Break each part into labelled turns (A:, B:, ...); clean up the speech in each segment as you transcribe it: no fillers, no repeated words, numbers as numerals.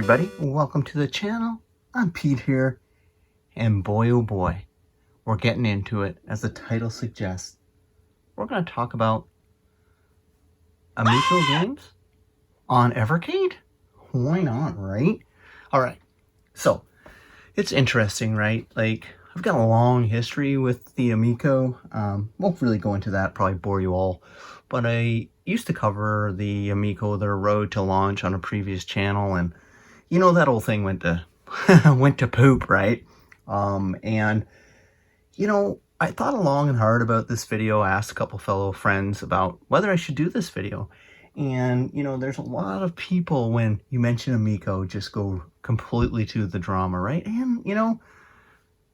A: everybody, welcome to the channel. I'm Pete here, and boy oh boy, we're getting into it. As the title suggests, we're going to talk about Amico Games on Evercade. Why not, right? Alright, so it's interesting, right? Like, I've got a long history with the Amico. Won't really go into that, probably bore you all, but I used to cover the Amico, their road to launch, on a previous channel, and you know, that whole thing went to went to poop, right? And you know, I thought long and hard about this video, asked a couple fellow friends about whether I should do this video. And you know, there's a lot of people, when you mention Amico, just go completely to the drama, right? And you know,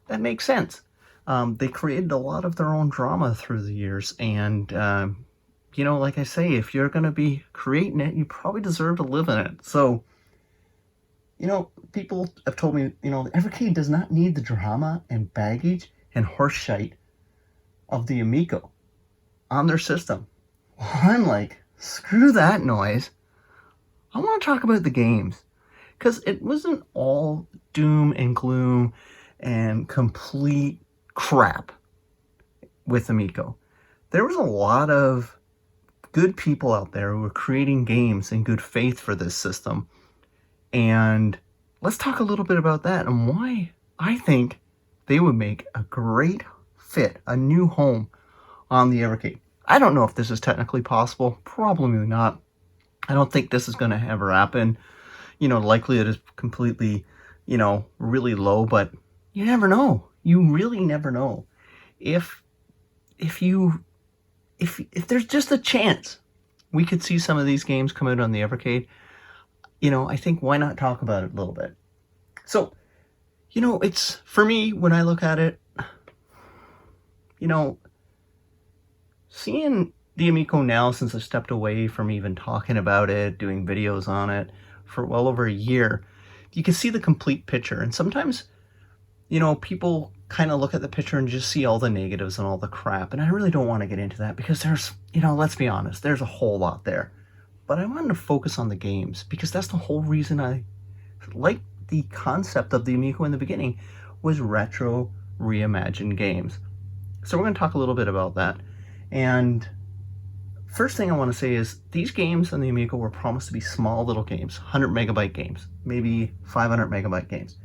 A: that makes sense. They created a lot of their own drama through the years, and you know, like I say, if you're gonna be creating it, you probably deserve to live in it. So you know, people have told me, you know, Evercade does not need the drama and baggage and horseshite of the Amico on their system. Well, I'm like, screw that noise. I want to talk about the games. Because it wasn't all doom and gloom and complete crap with Amico. There was a lot of good people out there who were creating games in good faith for this system. And let's talk a little bit about that and why I think they would make a great fit, a new home on the Evercade. I don't know if this is technically possible. Probably not. I don't think this is going to ever happen. You know, the likelihood is completely, you know, really low, but you never know. You really never know. If there's just a chance we could see some of these games come out on the Evercade, you know, I think why not talk about it a little bit? So, you know, it's, for me, when I look at it, you know, seeing the Amico now, since I stepped away from even talking about it, doing videos on it for well over a year, you can see the complete picture. And sometimes, you know, people kind of look at the picture and just see all the negatives and all the crap. And I really don't want to get into that because there's, you know, let's be honest, there's a whole lot there. But I wanted to focus on the games because that's the whole reason I liked the concept of the Amico in the beginning, was retro reimagined games. So we're going to talk a little bit about that. And first thing I want to say is these games on the Amico were promised to be small little games, 100 megabyte games, maybe 500 megabyte games.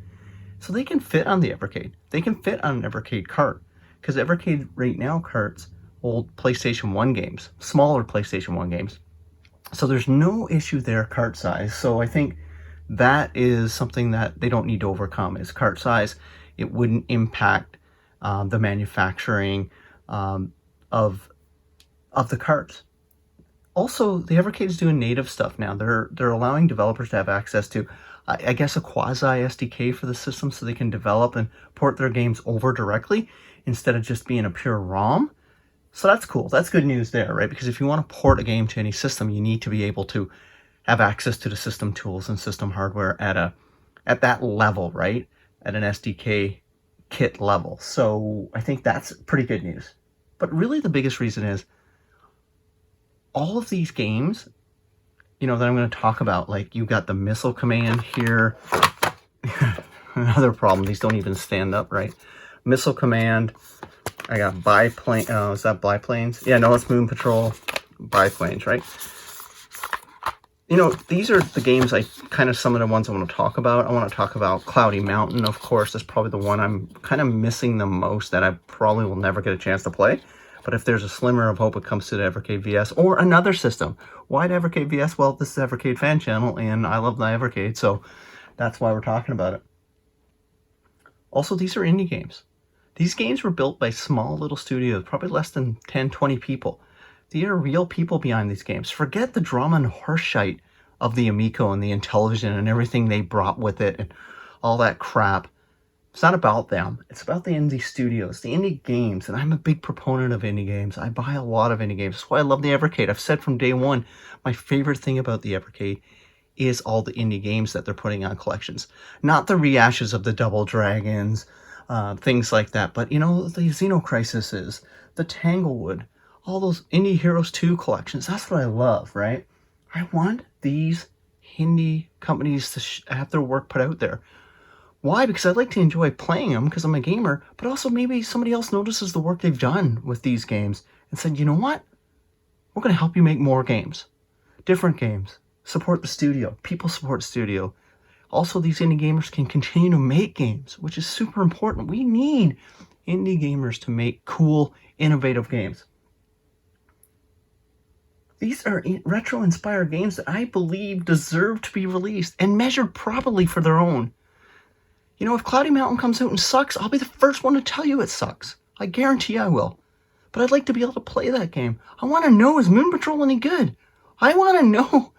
A: So they can fit on the Evercade. They can fit on an Evercade cart, because Evercade right now carts old PlayStation 1 games, smaller PlayStation 1 games. So there's no issue there, cart size. So I think that is something that they don't need to overcome, is cart size. It wouldn't impact the manufacturing of the carts. Also, the Evercade is doing native stuff now. They're allowing developers to have access to, I guess, a quasi SDK for the system, so they can develop and port their games over directly instead of just being a pure ROM. So that's cool. That's good news there, right? Because if you want to port a game to any system, you need to be able to have access to the system tools and system hardware at that level, right? At an SDK kit level. So I think that's pretty good news. But really the biggest reason is all of these games, you know, that I'm going to talk about, like you got the missile command here. Another problem, these don't even stand up, right? Missile command. I got biplane. Oh, is that biplanes? Yeah, no, it's Moon Patrol. Biplanes, right? You know, these are the games, some of the ones I want to talk about. I want to talk about Cloudy Mountain, of course. That's probably the one I'm kind of missing the most, that I probably will never get a chance to play. But if there's a slimmer of hope it comes to the Evercade VS or another system. Why the Evercade VS? Well, this is the Evercade fan channel, and I love the Evercade, so that's why we're talking about it. Also, these are indie games. These games were built by small little studios, probably less than 10, 20 people. There are real people behind these games. Forget the drama and horseshite of the Amico and the Intellivision and everything they brought with it and all that crap. It's not about them. It's about the indie studios, the indie games. And I'm a big proponent of indie games. I buy a lot of indie games. That's why I love the Evercade. I've said from day one, my favorite thing about the Evercade is all the indie games that they're putting on collections. Not the rehashes of the Double Dragons, things like that. But, you know, the Xenocrisises, the Tanglewood, all those Indie Heroes 2 collections. That's what I love, right? I want these indie companies to have their work put out there. Why? Because I like to enjoy playing them because I'm a gamer, but also maybe somebody else notices the work they've done with these games and said, you know what? We're going to help you make more games, different games. Support the studio. People support the studio. Also, these indie gamers can continue to make games, which is super important. We need indie gamers to make cool, innovative games. These are retro-inspired games that I believe deserve to be released and measured properly for their own. You know, if Cloudy Mountain comes out and sucks, I'll be the first one to tell you it sucks. I guarantee I will. But I'd like to be able to play that game. I want to know, is Moon Patrol any good? I want to know,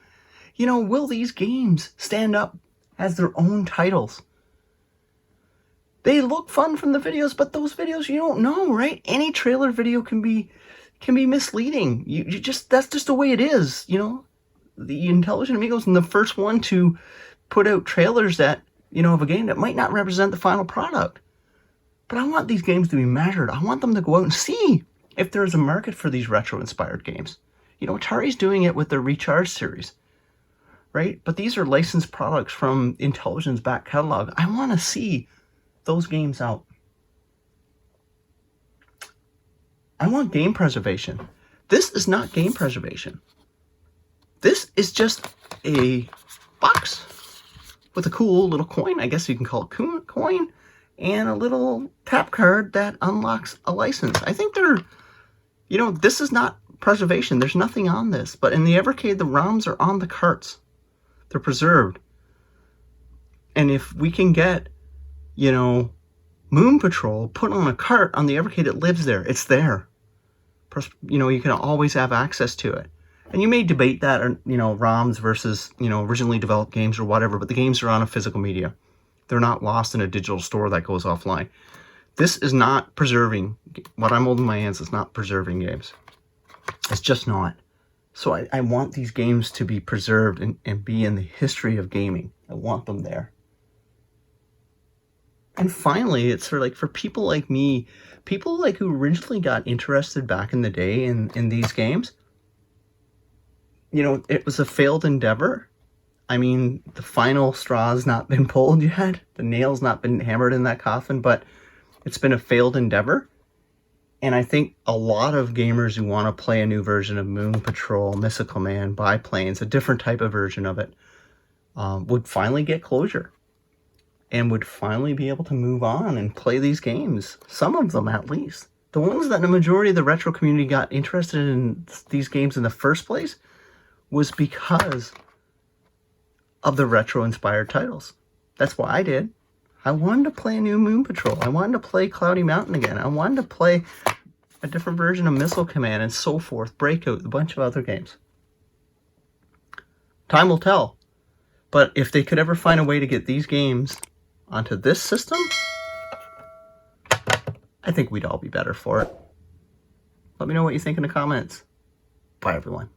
A: you know, will these games stand up as their own titles? They look fun from the videos, but those videos you don't know, right? Any trailer video can be misleading. You just, that's just the way it is, you know? The Intellivision Amigos is the first one to put out trailers that, you know, of a game that might not represent the final product. But I want these games to be measured. I want them to go out and see if there's a market for these retro-inspired games. You know, Atari's doing it with their Recharge series, right? But these are licensed products from Intellivision's back catalog. I want to see those games out. I want game preservation. This is not game preservation. This is just a box with a cool little coin, I guess you can call it coin, and a little tap card that unlocks a license. I think they're, you know, this is not preservation. There's nothing on this. But in the Evercade, the ROMs are on the carts. They're preserved. And if we can get, you know, Moon Patrol put on a cart on the Evercade, it lives there. It's there. You know, you can always have access to it. And you may debate that, or, you know, ROMs versus, you know, originally developed games or whatever, but the games are on a physical media. They're not lost in a digital store that goes offline. This is not preserving. What I'm holding in my hands is not preserving games. It's just not. So I want these games to be preserved and be in the history of gaming. I want them there. And finally, it's for people like me, people like who originally got interested back in the day in these games. You know, it was a failed endeavor. I mean, the final straw's not been pulled yet. The nail's not been hammered in that coffin, but it's been a failed endeavor. And I think a lot of gamers who want to play a new version of Moon Patrol, Mystical Man, Biplanes, a different type of version of it, would finally get closure. And would finally be able to move on and play these games. Some of them, at least. The ones that the majority of the retro community got interested in these games in the first place was because of the retro-inspired titles. That's why I did. I wanted to play a new Moon Patrol. I wanted to play Cloudy Mountain again. I wanted to play a different version of Missile Command and so forth. Breakout, a bunch of other games. Time will tell. But if they could ever find a way to get these games onto this system, I think we'd all be better for it. Let me know what you think in the comments. Bye, everyone.